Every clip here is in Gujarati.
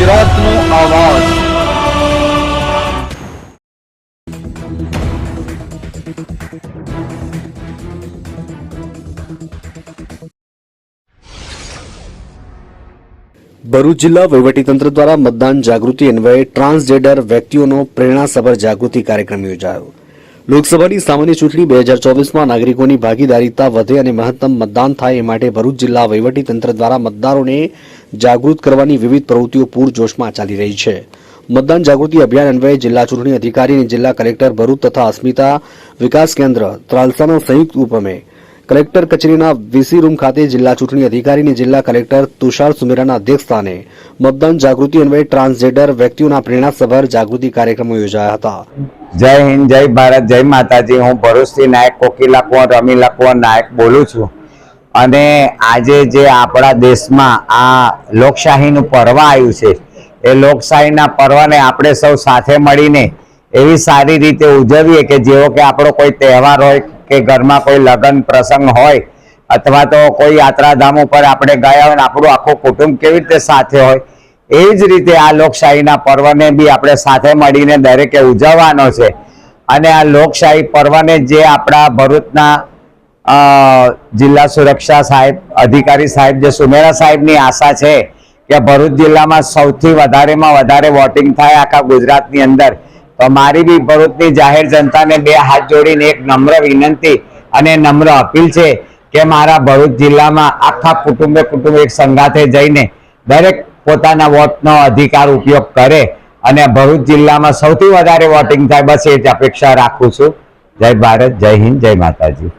ગુજરાતનો અવાજ। ભરૂચ જિલ્લા વહીવટીતંત્ર દ્વારા મતદાન જાગૃતિ અન્વયે ટ્રાન્સજેન્ડર વ્યક્તિઓનો પ્રેરણાસભર જાગૃતિ કાર્યક્રમ યોજાયો। લોકસભાની સામાન્ય ચૂંટણી 2024માં નાગરિકોની ભાગીદારીતા વધે અને મહત્તમ મતદાન થાય એ માટે ભરૂચ જિલ્લા વહીવટીતંત્ર દ્વારા મતદારોને જાગૃત કરવાની વિવિધ પ્રવૃત્તિઓ પૂરજોશમાં ચાલી રહી છે। મતદાન જાગૃતિ અભિયાન અન્વયે જિલ્લા ચૂંટણી અધિકારી અને જિલ્લા કલેક્ટર ભરૂચ તથા અસ્મિતા વિકાસ કેન્દ્ર ત્રાલસાના સંયુક્ત ઉપક્રમે કલેક્ટર કચેરીના વીસી રૂમ ખાતે જિલ્લા ચૂંટણી અધિકારી અને જિલ્લા કલેક્ટર તુષાર સુમેરાના અધ્યક્ષસ્થાને મતદાન જાગૃતિ અન્વયે ટ્રાન્સજેન્ડર વ્યક્તિઓના પ્રેરણાસભર જાગૃતિ કાર્યક્રમો યોજાયા હતા। જય હિન્દ, જય ભારત, જય માતાજી। હું ભરૂચથી નાયક કોકિલા કુંવર રમીલા કુંવર નાયક બોલું છું। અને આજે જે આપણા દેશમાં આ લોકશાહીનું પર્વ આવ્યું છે એ લોકશાહીના પર્વને આપણે સૌ સાથે મળીને એવી સારી રીતે ઉજવીએ કે જેવો કે આપણો કોઈ તહેવાર હોય કે ઘરમાં કોઈ લગ્ન પ્રસંગ હોય અથવા તો કોઈ યાત્રાધામ ઉપર આપણે ગયા હોય ને આપણું આખું કુટુંબ કેવી રીતે સાથે હોય એ જ રીતે આ લોકશાહીના પર્વને બી આપણે સાથે મળીને દરેકે ઉજવવાનો છે। અને આ લોકશાહી પર્વને જે આપણા ભરૂચના જિલ્લા સુરક્ષા સાહેબ અધિકારી સાહેબ જે સુમેરા સાહેબની આશા છે કે ભરૂચ જિલ્લામાં સૌથી વધારેમાં વધારે વોટિંગ થાય આખા ગુજરાતની અંદર। તો મારી બી ભરૂચની જાહેર જનતાને બે હાથ જોડીને એક નમ્ર વિનંતી અને નમ્ર અપીલ છે કે મારા ભરૂચ જિલ્લામાં આખા કુટુંબે એક સંગાથે જઈને દરેક પોતાના વોટનો અધિકાર ઉપયોગ કરે અને ભરૂચ જિલ્લામાં સૌથી વધારે વોટિંગ થાય, બસ એ જ અપેક્ષા રાખું છું। જય ભારત, જય હિન્દ, જય માતાજી।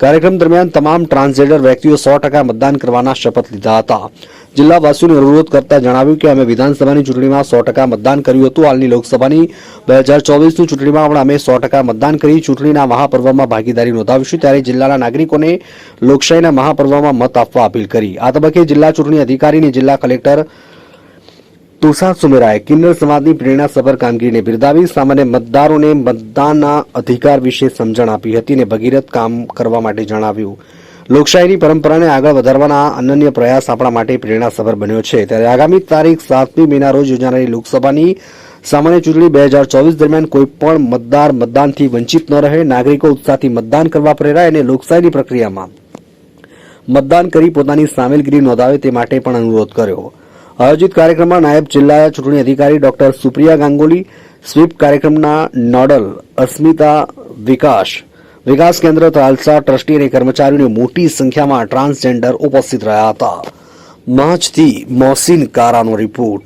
કાર્યક્રમ દરમિયાન તમામ ટ્રાન્સજેન્ડર વ્યક્તિઓ 100% મતદાન કરવાના શપથ લીધા હતા। જિલ્લાવાસીઓને અનુરોધ કરતા જણાવ્યું કે અમે વિધાનસભાની ચૂંટણીમાં 100% મતદાન કર્યું હતું। હાલની લોકસભાની 2024ની ચૂંટણીમાં પણ અમે 100% મતદાન કરી ચૂંટણીના મહાપર્વમાં ભાગીદારી નોંધાવીશું। ત્યારે જિલ્લાના નાગરિકોને લોકશાહીના મહાપર્વમાં મત આપવા અપીલ કરી। આ તબક્કે જિલ્લા ચૂંટણી અધિકારી અને જિલ્લા કલેક્ટર તુષાર સુમેરાએ કિન્નર સમાજની પ્રેરણાસભર કામગીરીને બિરદાવી સામાન્ય મતદારોને મતદાનના અધિકાર વિશે સમજણ આપી હતી અને ભગીરથ કામ કરવા માટે જણાવ્યું। લોકશાહીની પરંપરાને આગળ વધારવાના અનન્ય પ્રયાસ આપણા માટે પ્રેરણાસભર બન્યો છે। ત્યારે આગામી તારીખ 7મી મેના રોજ યોજાનારી લોકસભાની સામાન્ય ચૂંટણી 2024 દરમિયાન કોઈપણ મતદાર મતદાનથી વંચિત ન રહે, નાગરિકો ઉત્સાહથી મતદાન કરવા પ્રેરાય અને લોકશાહીની પ્રક્રિયામાં મતદાન કરી પોતાની સામેલગીરી નોંધાવે તે માટે પણ અનુરોધ કર્યો। આયોજિત કાર્યક્રમમાં નાયબ જિલ્લા ચૂંટણી અધિકારી ડોક્ટર સુપ્રિયા ગાંગુલી, સ્વીપ કાર્યક્રમના નોડલ અસ્મિતા વિકાસ કેન્દ્ર ત્રાલસા ટ્રસ્ટી અને કર્મચારીઓની મોટી સંખ્યામાં ટ્રાન્સજેન્ડર ઉપસ્થિત રહ્યા હતા। માંચથી મોહસિન કારાનો રિપોર્ટ।